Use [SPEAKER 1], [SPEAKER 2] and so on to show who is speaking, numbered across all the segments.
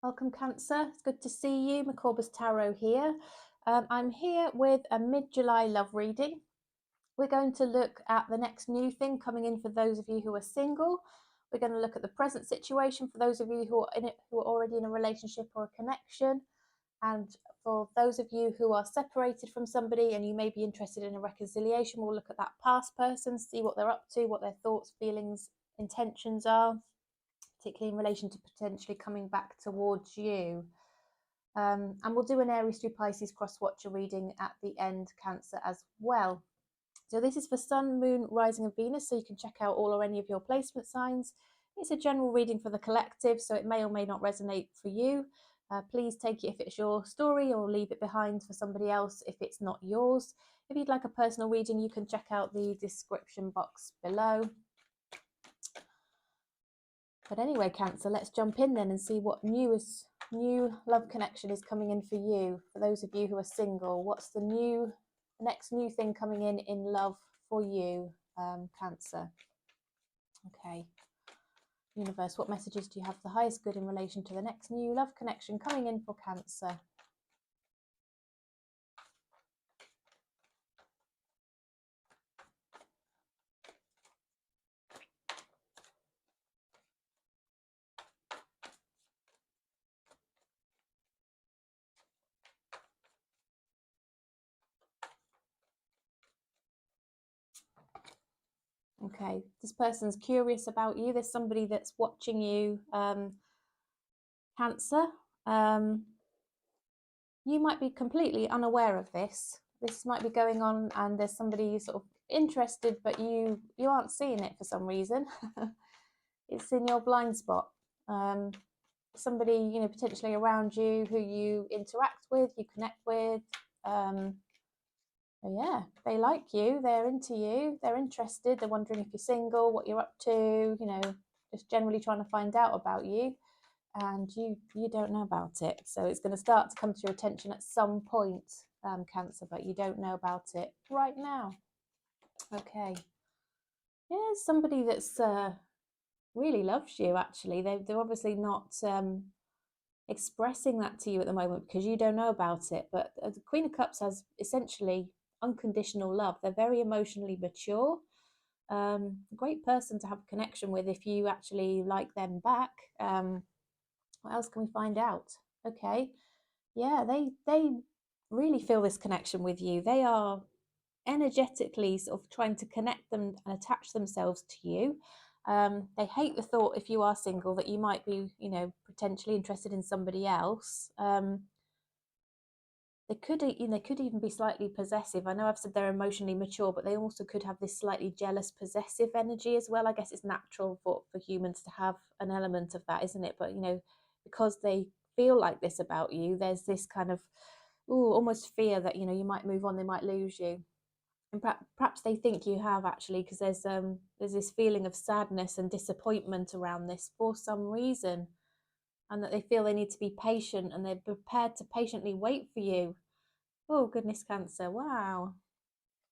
[SPEAKER 1] Welcome, Cancer. It's good to see you. Macorba's Tarot here. I'm here with a mid-July love reading. We're going to look at the next new thing coming in for those of you who are single. We're going to look at the present situation for those of you who are in it, who are already in a relationship or a connection. And for those of you who are separated from somebody and you may be interested in a reconciliation, we'll look at that past person, see what they're up to, what their thoughts, feelings, intentions are, particularly in relation to potentially coming back towards you. And we'll do an Aries through Pisces cross-watcher reading at the end, Cancer, as well. So this is for Sun, Moon, Rising and Venus, so you can check out all or any of your placement signs. It's a general reading for the collective, so it may or may not resonate for you. Please take it if it's your story, or leave it behind for somebody else if it's not yours. If you'd like a personal reading, you can check out the description box below. But anyway, Cancer, let's jump in then and see what new love connection is coming in for you. For those of you who are single, what's the next new thing coming in love for you, Cancer? Okay. Universe, what messages do you have the highest good in relation to the next new love connection coming in for Cancer? Okay, this person's curious about you. There's somebody that's watching you, Cancer. You might be completely unaware of this. This might be going on and there's somebody sort of interested, but you aren't seeing it for some reason. It's in your blind spot. Somebody, potentially around you who you interact with, you connect with. Yeah, they like you, they're into you, they're interested, they're wondering if you're single, what you're up to, just generally trying to find out about you, and you don't know about it. So it's going to start to come to your attention at some point, Cancer, but you don't know about it right now. Okay. Yeah, somebody that's really loves you, actually. They're obviously not expressing that to you at the moment because you don't know about it. But the Queen of Cups has essentially unconditional love. They're very emotionally mature. Great person to have a connection with if you actually like them back. What else can we find out? Okay. Yeah, they really feel this connection with you. They are energetically sort of trying to connect them and attach themselves to you. They hate the thought, if you are single, that you might be, potentially interested in somebody else. They could even be slightly possessive. I know I've said they're emotionally mature, but they also could have this slightly jealous, possessive energy as well. I guess it's natural for humans to have an element of that, isn't it? But because they feel like this about you, there's this kind of almost fear that you might move on, they might lose you. And perhaps they think you have, actually, because there's this feeling of sadness and disappointment around this for some reason, and that they feel they need to be patient and they're prepared to patiently wait for you. Oh, goodness, Cancer. Wow.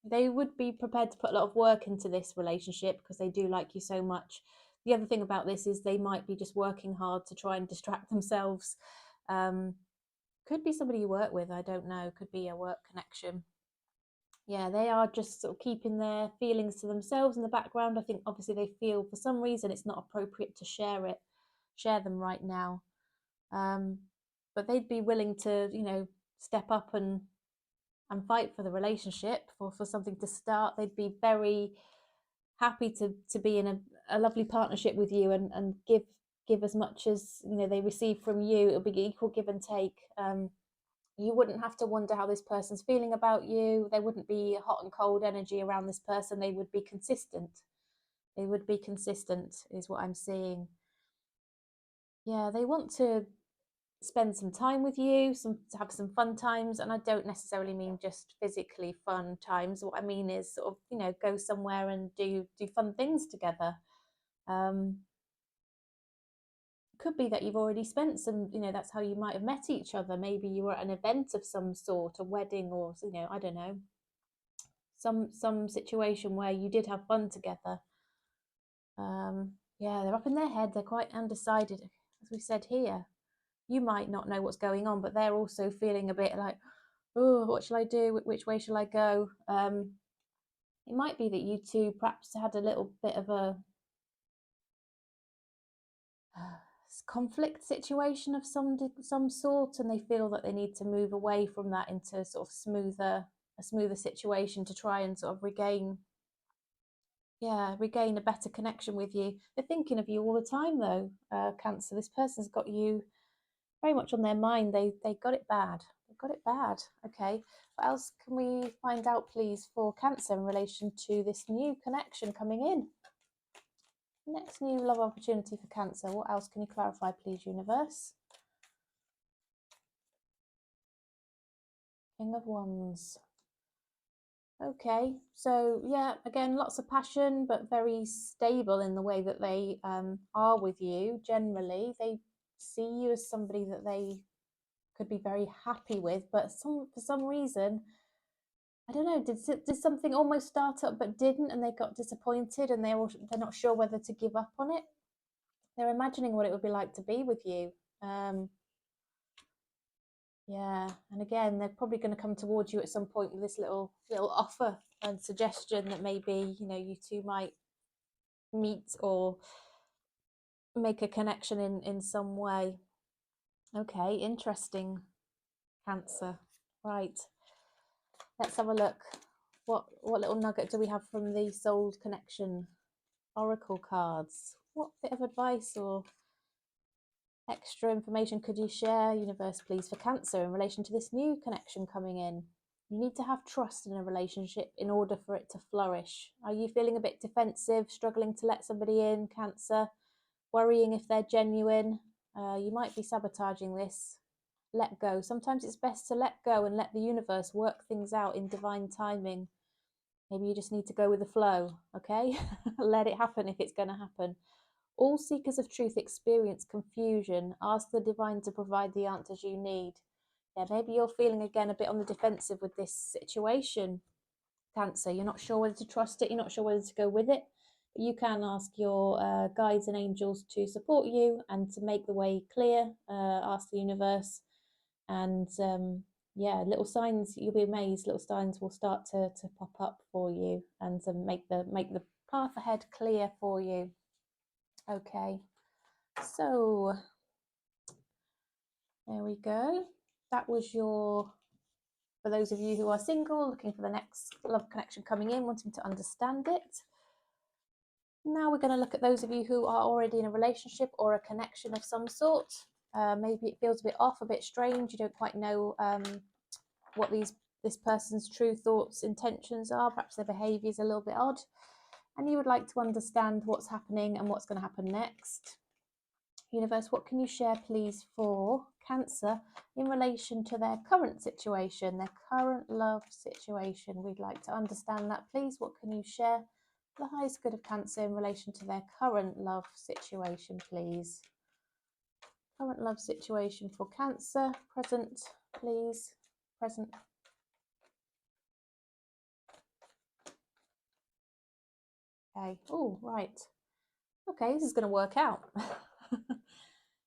[SPEAKER 1] They would be prepared to put a lot of work into this relationship because they do like you so much. The other thing about this is they might be just working hard to try and distract themselves. Could be somebody you work with, I don't know. Could be a work connection. Yeah, they are just sort of keeping their feelings to themselves in the background. I think obviously they feel for some reason it's not appropriate to share them right now. But they'd be willing to, step up and fight for the relationship, for something to start. They'd be very happy to be in a lovely partnership with you and give as much as they receive from you. It'll be equal give and take. You wouldn't have to wonder how this person's feeling about you. There wouldn't be hot and cold energy around this person. They would be consistent. They would be consistent, is what I'm seeing. Yeah, they want to spend some time with you, to have some fun times. And I don't necessarily mean just physically fun times. What I mean is sort of, go somewhere and do fun things together. Could be that you've already spent some, that's how you might have met each other. Maybe you were at an event of some sort, a wedding, or I don't know, some situation where you did have fun together. Yeah, they're up in their head. They're quite undecided, as we said here. you might not know what's going on, but they're also feeling a bit like, oh, what shall I do? Which way shall I go? It might be that you two perhaps had a little bit of a conflict situation of some sort, and they feel that they need to move away from that into sort of a smoother situation to try and sort of regain a better connection with you. They're thinking of you all the time though, Cancer. This person's got you very much on their mind. They got it bad. They got it bad. Okay. What else can we find out, please, for Cancer in relation to this new connection coming in? Next new love opportunity for Cancer. What else can you clarify, please, universe? King of Wands. Okay, so yeah, again, lots of passion, but very stable in the way that they are with you. Generally, they see you as somebody that they could be very happy with, but for some reason, I don't know, did something almost start up but didn't, and they got disappointed, and they're not sure whether to give up on it. They're imagining what it would be like to be with you. Yeah, and again, they're probably going to come towards you at some point with this little offer and suggestion that maybe, you know, you two might meet or make a connection in some way. Okay, interesting, Cancer. Right, let's have a look. What little nugget do we have from the soul connection oracle cards? What bit of advice or extra information could you share, universe, please, for Cancer in relation to this new connection coming in? You need to have trust in a relationship in order for it to flourish. Are you feeling a bit defensive, struggling to let somebody in, Cancer? Worrying if they're genuine? You might be sabotaging this. Let go. Sometimes it's best to let go and let the universe work things out in divine timing. Maybe you just need to go with the flow, okay? Let it happen if it's going to happen. All seekers of truth experience confusion. Ask the divine to provide the answers you need. Yeah, maybe you're feeling again a bit on the defensive with this situation, Cancer. You're not sure whether to trust it, you're not sure whether to go with it. But you can ask your guides and angels to support you and to make the way clear. Ask the universe, and yeah, little signs, you'll be amazed, little signs will start to pop up for you and to make the path ahead clear for you. Okay, so there we go. That was for those of you who are single, looking for the next love connection coming in, wanting to understand it. Now we're going to look at those of you who are already in a relationship or a connection of some sort. Maybe it feels a bit off, a bit strange. You don't quite know what this person's true thoughts, intentions are. Perhaps their behaviour is a little bit odd, and you would like to understand what's happening and what's going to happen next. Universe, what can you share, please, for Cancer in relation to their current situation, their current love situation? We'd like to understand that, please. What can you share for the highest good of Cancer in relation to their current love situation, please? Current love situation for Cancer, present, please. Present. Okay. Oh, right. Okay, this is going to work out.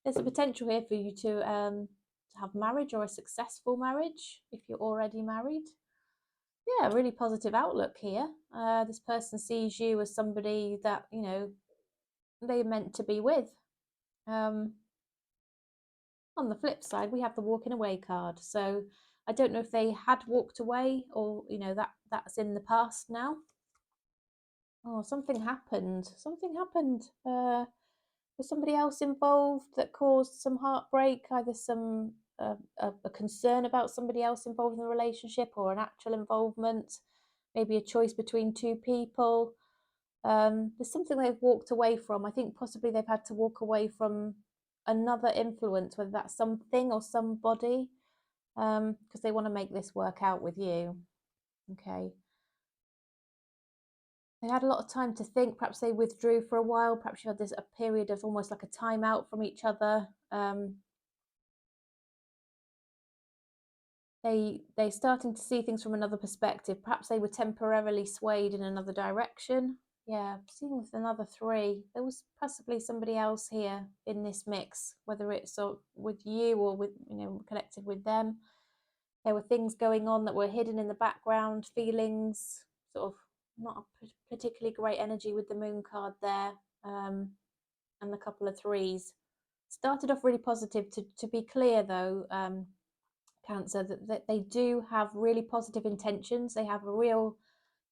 [SPEAKER 1] There's a potential here for you to have marriage or a successful marriage if you're already married. Yeah, really positive outlook here. This person sees you as somebody that, you know, they're meant to be with. On the flip side, we have the walking away card. So I don't know if they had walked away or, you know, that's in the past now. Oh, something happened. Something happened. Was somebody else involved that caused some heartbreak? Either some a concern about somebody else involved in the relationship, or an actual involvement. Maybe a choice between two people. There's something they've walked away from. I think possibly they've had to walk away from another influence, whether that's something or somebody, because they want to make this work out with you. Okay. They had a lot of time to think. Perhaps they withdrew for a while. Perhaps you had a period of almost like a time out from each other. They're starting to see things from another perspective. Perhaps they were temporarily swayed in another direction. Yeah, seeing with another 3, there was possibly somebody else here in this mix, whether it's sort of with you or with, connected with them. There were things going on that were hidden in the background, feelings, sort of not a particularly great energy with the moon card there, and the couple of 3s. Started off really positive. To be clear though, Cancer, that they do have really positive intentions. They have a real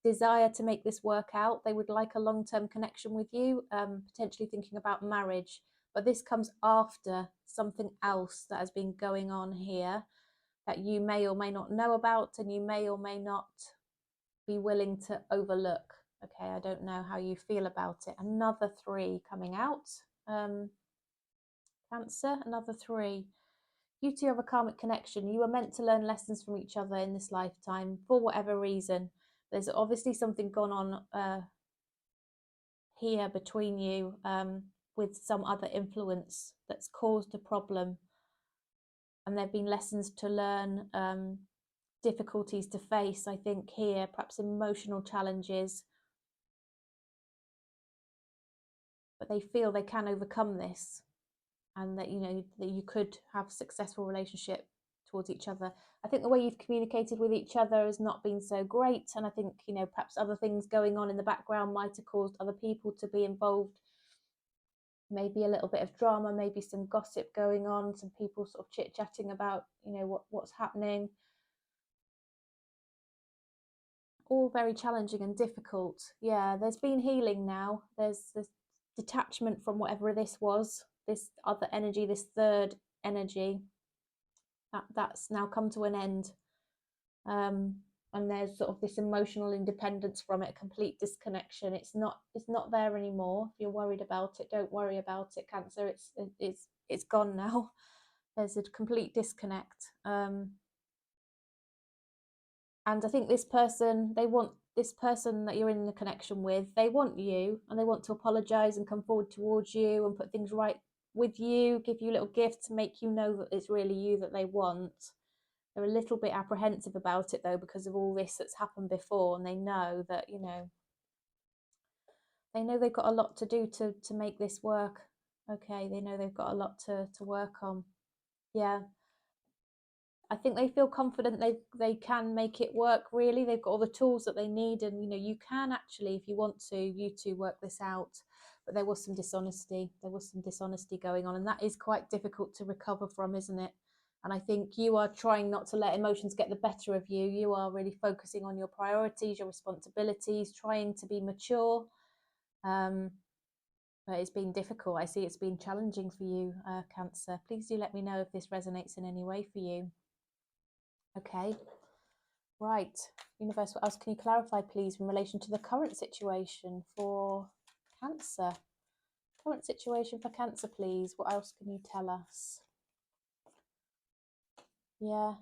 [SPEAKER 1] desire to make this work out. They would like a long-term connection with you, potentially thinking about marriage. But this comes after something else that has been going on here that you may or may not know about, and you may or may not be willing to overlook. Okay, I don't know how you feel about it. Another 3 coming out. Cancer, another 3. You two have a karmic connection. You are meant to learn lessons from each other in this lifetime for whatever reason. There's obviously something gone on here between you, with some other influence that's caused a problem. And there have been lessons to learn, difficulties to face, I think, here, perhaps emotional challenges. But they feel they can overcome this, and that that you could have a successful relationship towards each other. I think the way you've communicated with each other has not been so great, and I think perhaps other things going on in the background might have caused other people to be involved. Maybe a little bit of drama, maybe some gossip going on, some people sort of chit-chatting about what's happening. All very challenging and difficult. Yeah, there's been healing now. There's this detachment from whatever this was, this other energy, this third energy, that's now come to an end. And there's sort of this emotional independence from it, complete disconnection. It's not there anymore. If you're worried about it, don't worry about it, Cancer. It's gone now. There's a complete disconnect. And I think this person that you're in the connection with, they want you, and they want to apologize and come forward towards you and put things right with you, give you little gifts, make you know that it's really you that they want. They're a little bit apprehensive about it though, because of all this that's happened before, and they know that they've got a lot to do to make this work. Okay, they know they've got a lot to work on. Yeah, I think they feel confident they can make it work. Really, they've got all the tools that they need, and you can actually, if you want to, you two work this out. But there was some dishonesty. There was some dishonesty going on, and that is quite difficult to recover from, isn't it? And I think you are trying not to let emotions get the better of you. You are really focusing on your priorities, your responsibilities, trying to be mature. But it's been difficult. I see it's been challenging for you, Cancer. Please do let me know if this resonates in any way for you. Okay. Right. Universe, what else can you clarify, please, in relation to the current situation for Cancer? Current situation for Cancer, please. What else can you tell us? Yeah.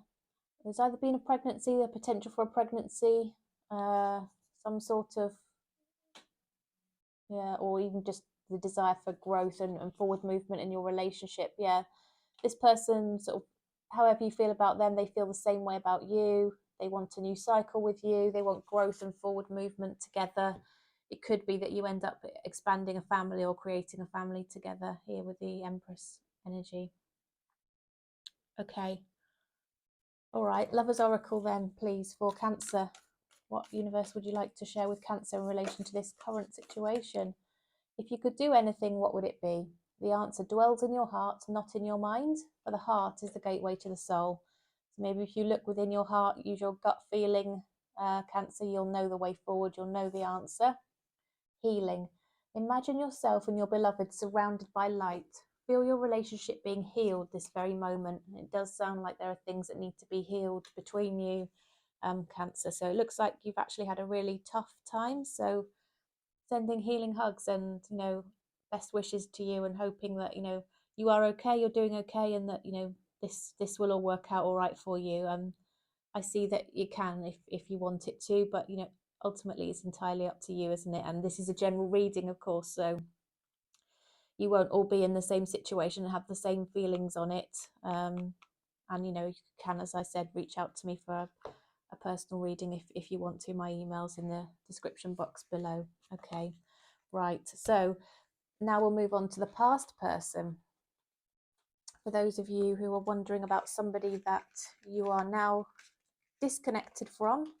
[SPEAKER 1] There's either been a pregnancy, the potential for a pregnancy, some sort of, yeah, or even just the desire for growth and forward movement in your relationship. Yeah. This person, sort of, however you feel about them, they feel the same way about you. They want a new cycle with you. They want growth and forward movement together. It could be that you end up expanding a family or creating a family together here with the Empress energy. Okay. All right. Lover's Oracle then, please, for Cancer. What universe would you like to share with Cancer in relation to this current situation? If you could do anything, what would it be? The answer dwells in your heart, not in your mind, for the heart is the gateway to the soul. So maybe if you look within your heart, use your gut feeling, Cancer, you'll know the way forward, you'll know the answer. Healing. Imagine yourself and your beloved surrounded by light. Feel your relationship being healed this very moment. It does sound like there are things that need to be healed between you, Cancer. So it looks like you've actually had a really tough time. So sending healing hugs and best wishes to you, and hoping that you are okay, you're doing okay, and that this will all work out all right for you. I see that you can, if you want it to, but ultimately it's entirely up to you, isn't it? And this is a general reading, of course, so you won't all be in the same situation and have the same feelings on it. And you can, as I said, reach out to me for a personal reading if you want to. My email's in the description box below. Okay, right, so now we'll move on to the past person. For those of you who are wondering about somebody that you are now disconnected from,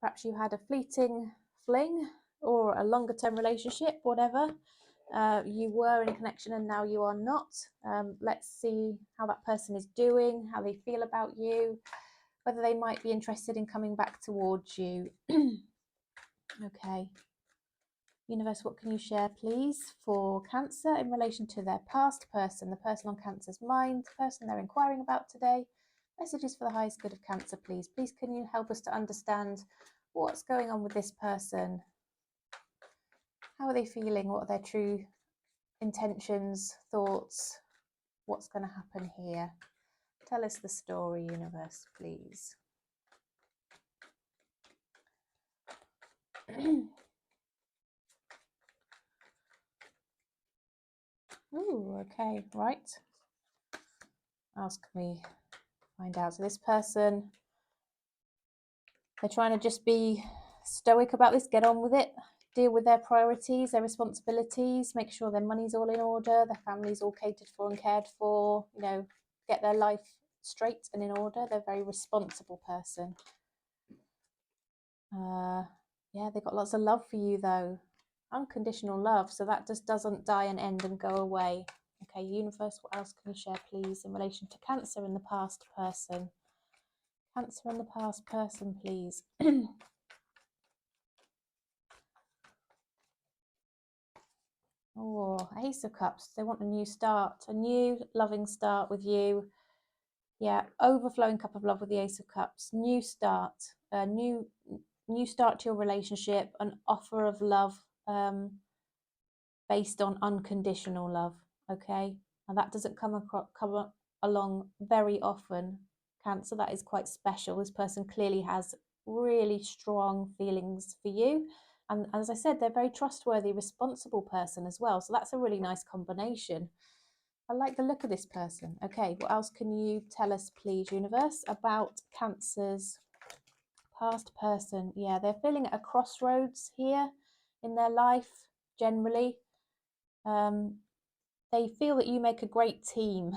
[SPEAKER 1] perhaps you had a fleeting fling or a longer term relationship, whatever. You were in a connection and now you are not. Let's see how that person is doing, how they feel about you, whether they might be interested in coming back towards you. Okay. Universe, what can you share, please, for Cancer in relation to their past person, the person on Cancer's mind, the person they're inquiring about today? Messages for the highest good of Cancer, please. Please, can you help us to understand what's going on with this person? How are they feeling? What are their true intentions, thoughts? What's going to happen here? Tell us the story, Universe, please. Ooh, okay, right. What else can we find out? So this person, they're trying to just be stoic about this, get on with it, deal with their priorities, their responsibilities, make sure their money's all in order, their family's all catered for and cared for, you know, get their life straight and in order. They're a very responsible person. Yeah, they've got lots of love for you though. Unconditional love. So that just doesn't die and end and go away. Okay, Universe, what else can you share, please, in relation to Cancer and the past person? Cancer and the past person, please. Oh, Ace of Cups. They want a new start, a new loving start with you. Yeah, overflowing cup of love with the Ace of Cups. New start, a new start to your relationship, an offer of love based on unconditional love. Okay, and that doesn't come along very often. Cancer, that is quite special. This person clearly has really strong feelings for you, and as I said, they're a very trustworthy, responsible person as well, so that's a really nice combination. I like the look of this person. Okay, what else can you tell us, please, Universe, about Cancer's past person? Yeah, they're feeling at a crossroads here in their life generally. They feel that you make a great team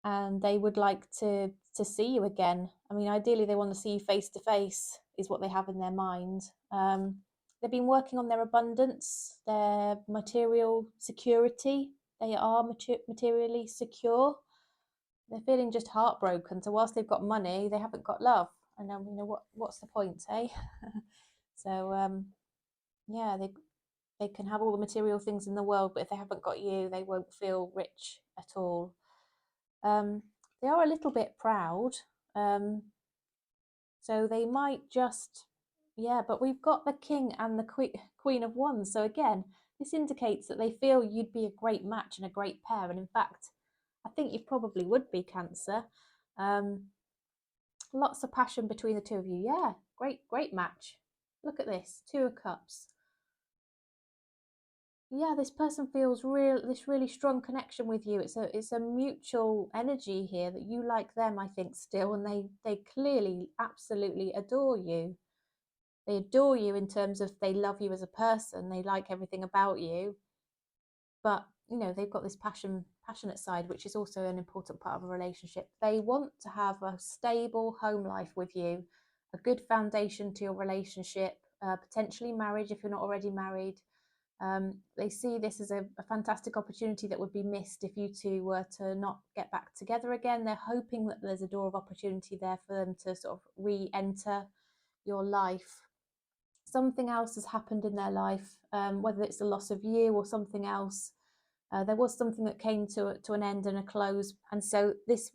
[SPEAKER 1] and they would like to see you again. I mean, ideally they want to see you face to face is what they have in their mind. They've been working on their abundance, their material security. They are materially secure. They're feeling just heartbroken. So whilst they've got money, they haven't got love. And then, you know, what's the point, eh? So yeah, they can have all the material things in the world, but if they haven't got you, they won't feel rich at all. They are a little bit proud, so they might just, yeah, but we've got the king and the queen of wands, so again, this indicates that they feel you'd be a great match and a great pair, and in fact, I think you probably would be, Cancer. Lots of passion between the two of you. Yeah, great match. Look at this, 2 of Cups. Yeah, this person feels this really strong connection with you. It's a mutual energy here that you like them, I think, still, and they clearly absolutely adore you. They adore you in terms of they love you as a person, they like everything about you, but you know, they've got this passionate side, which is also an important part of a relationship. They want to have a stable home life with you, a good foundation to your relationship, potentially marriage if you're not already married. They see this as a fantastic opportunity that would be missed if you two were to not get back together again. They're hoping that there's a door of opportunity there for them to sort of re-enter your life. Something else has happened in their life, whether it's the loss of you or something else. There was something that came to an end and a close, and so this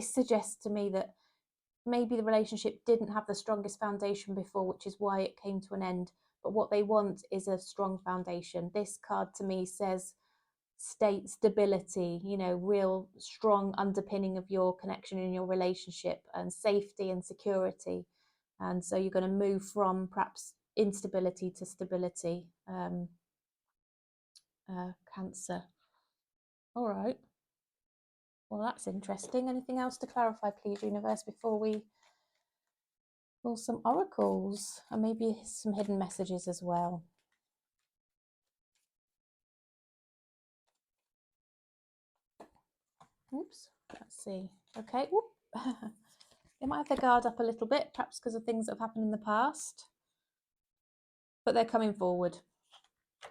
[SPEAKER 1] suggests to me that maybe the relationship didn't have the strongest foundation before, which is why it came to an end. But what they want is a strong foundation. This card to me says stability, you know, real strong underpinning of your connection in your relationship, and safety and security. And so you're going to move from perhaps instability to stability. Cancer. All right. Well, that's interesting. Anything else to clarify, please, universe, before we pull some oracles and maybe some hidden messages as well? Oops, let's see. Okay. They might have their guard up a little bit, perhaps because of things that have happened in the past, but they're coming forward.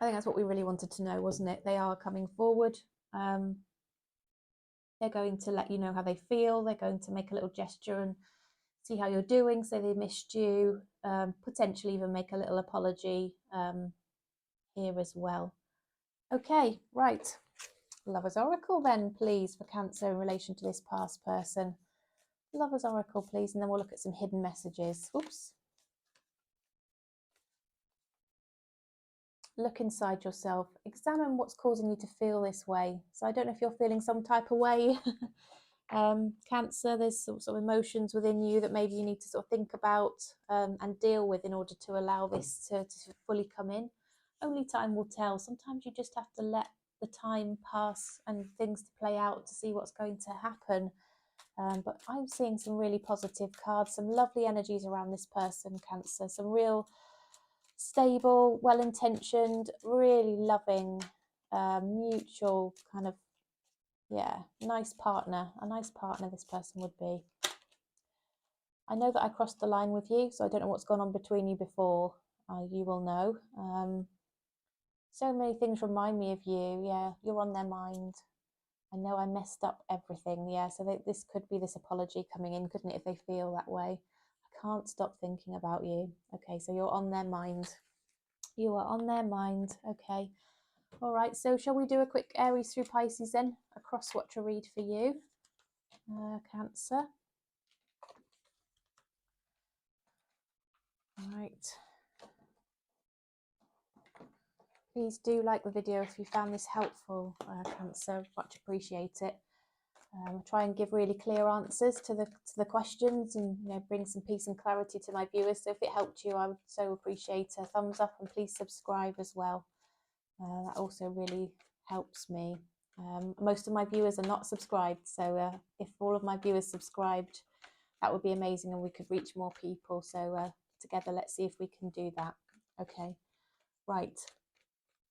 [SPEAKER 1] I think that's what we really wanted to know, wasn't it? They are coming forward. They're going to let you know how they feel. They're going to make a little gesture and see how you're doing, say they missed you, potentially even make a little apology here as well. Okay, right. Lover's Oracle then, please, for Cancer in relation to this past person. Lover's Oracle, please, and then we'll look at some hidden messages. Oops. Look inside yourself. Examine what's causing you to feel this way. So I don't know if you're feeling some type of way. Cancer, there's sort of emotions within you that maybe you need to sort of think about and deal with in order to allow this to fully come in. Only time will tell. Sometimes you just have to let the time pass and things to play out to see what's going to happen. But I'm seeing some really positive cards, some lovely energies around this person, Cancer, some real stable, well-intentioned, really loving, mutual kind of, yeah, nice partner, a nice partner this person would be. I know that I crossed the line with you, so I don't know what's gone on between you before. You will know. So many things remind me of you. Yeah, you're on their mind. I know I messed up everything. Yeah, so this could be this apology coming in, couldn't it, if they feel that way? I can't stop thinking about you. Okay, so you're on their mind. You are on their mind. Okay. All right, so shall we do a quick Aries through Pisces then? A cross-watcher read for you, Cancer. All right. Please do like the video if you found this helpful, Cancer. Much appreciate it. Try and give really clear answers to the questions, and bring some peace and clarity to my viewers. So if it helped you, I would so appreciate a thumbs up, and please subscribe as well. That also really helps me. Most of my viewers are not subscribed, so if all of my viewers subscribed, that would be amazing, and we could reach more people. So together, let's see if we can do that. Okay, right.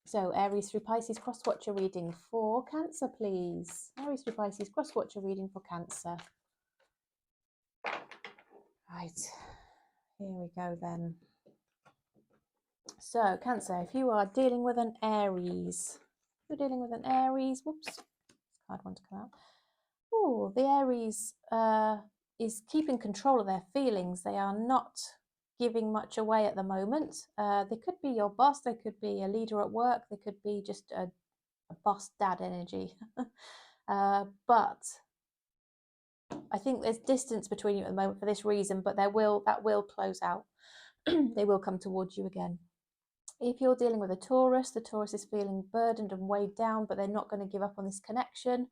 [SPEAKER 1] So Aries through Pisces cross-watcher reading for Cancer, please. Aries through Pisces cross-watcher reading for Cancer. Right, here we go then. So Cancer, if you are dealing with an Aries, whoops, it's a hard one to come out. Oh, the Aries is keeping control of their feelings. They are not giving much away at the moment. They could be your boss, they could be a leader at work, they could be just a boss dad energy. But I think there's distance between you at the moment for this reason, but that will close out. They will come towards you again. If you're dealing with a Taurus, the Taurus is feeling burdened and weighed down, but they're not going to give up on this connection.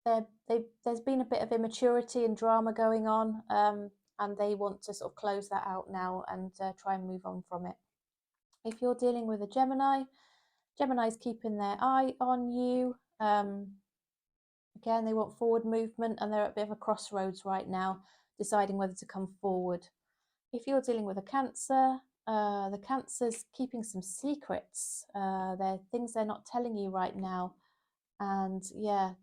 [SPEAKER 1] There's been a bit of immaturity and drama going on, and they want to sort of close that out now and try and move on from it. If you're dealing with a Gemini, Gemini's keeping their eye on you. Again, they want forward movement, and they're at a bit of a crossroads right now, deciding whether to come forward. If you're dealing with a Cancer, the Cancer's keeping some secrets. They're things they're not telling you right now. And yeah,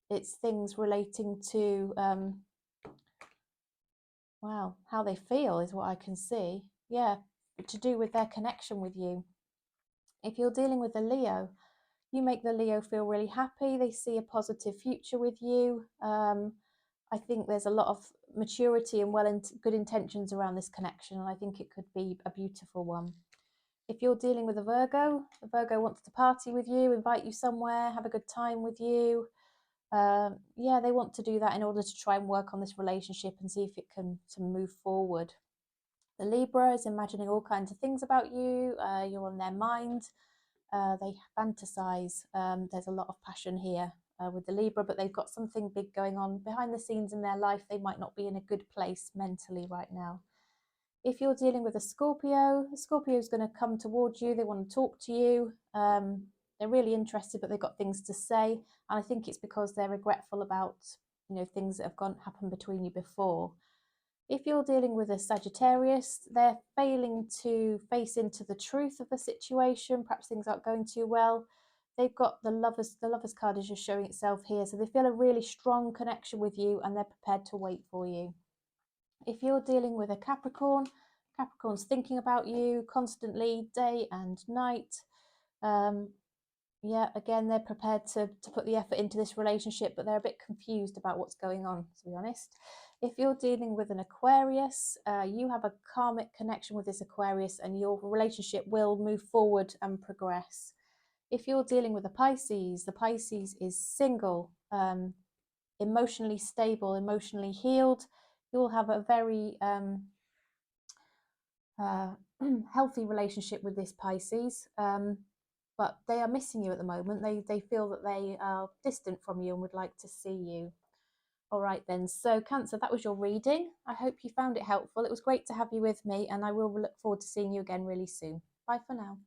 [SPEAKER 1] it's things relating to, wow, how they feel is what I can see. Yeah, to do with their connection with you. If you're dealing with a Leo, you make the Leo feel really happy. They see a positive future with you. I think there's a lot of maturity and good intentions around this connection, and I think it could be a beautiful one. If you're dealing with a Virgo wants to party with you, invite you somewhere, have a good time with you. Yeah, they want to do that in order to try and work on this relationship and see if it can move forward. The Libra is imagining all kinds of things about you. You're on their mind. They fantasize. There's a lot of passion here with the Libra, but they've got something big going on behind the scenes in their life. They might not be in a good place mentally right now. If you're dealing with a Scorpio is going to come towards you. They want to talk to you. They're really interested, but they've got things to say. And I think it's because they're regretful about, things that have happened between you before. If you're dealing with a Sagittarius, they're failing to face into the truth of the situation. Perhaps things aren't going too well. They've got the lovers card is just showing itself here. So they feel a really strong connection with you and they're prepared to wait for you. If you're dealing with a Capricorn, Capricorn's thinking about you constantly, day and night. Yeah, again, they're prepared to put the effort into this relationship, but they're a bit confused about what's going on, to be honest. If you're dealing with an Aquarius, you have a karmic connection with this Aquarius and your relationship will move forward and progress. If you're dealing with a Pisces, the Pisces is single, emotionally stable, emotionally healed. You'll have a very healthy relationship with this Pisces. But they are missing you at the moment. They feel that they are distant from you and would like to see you. All right then, so Cancer, that was your reading. I hope you found it helpful. It was great to have you with me and I will look forward to seeing you again really soon. Bye for now.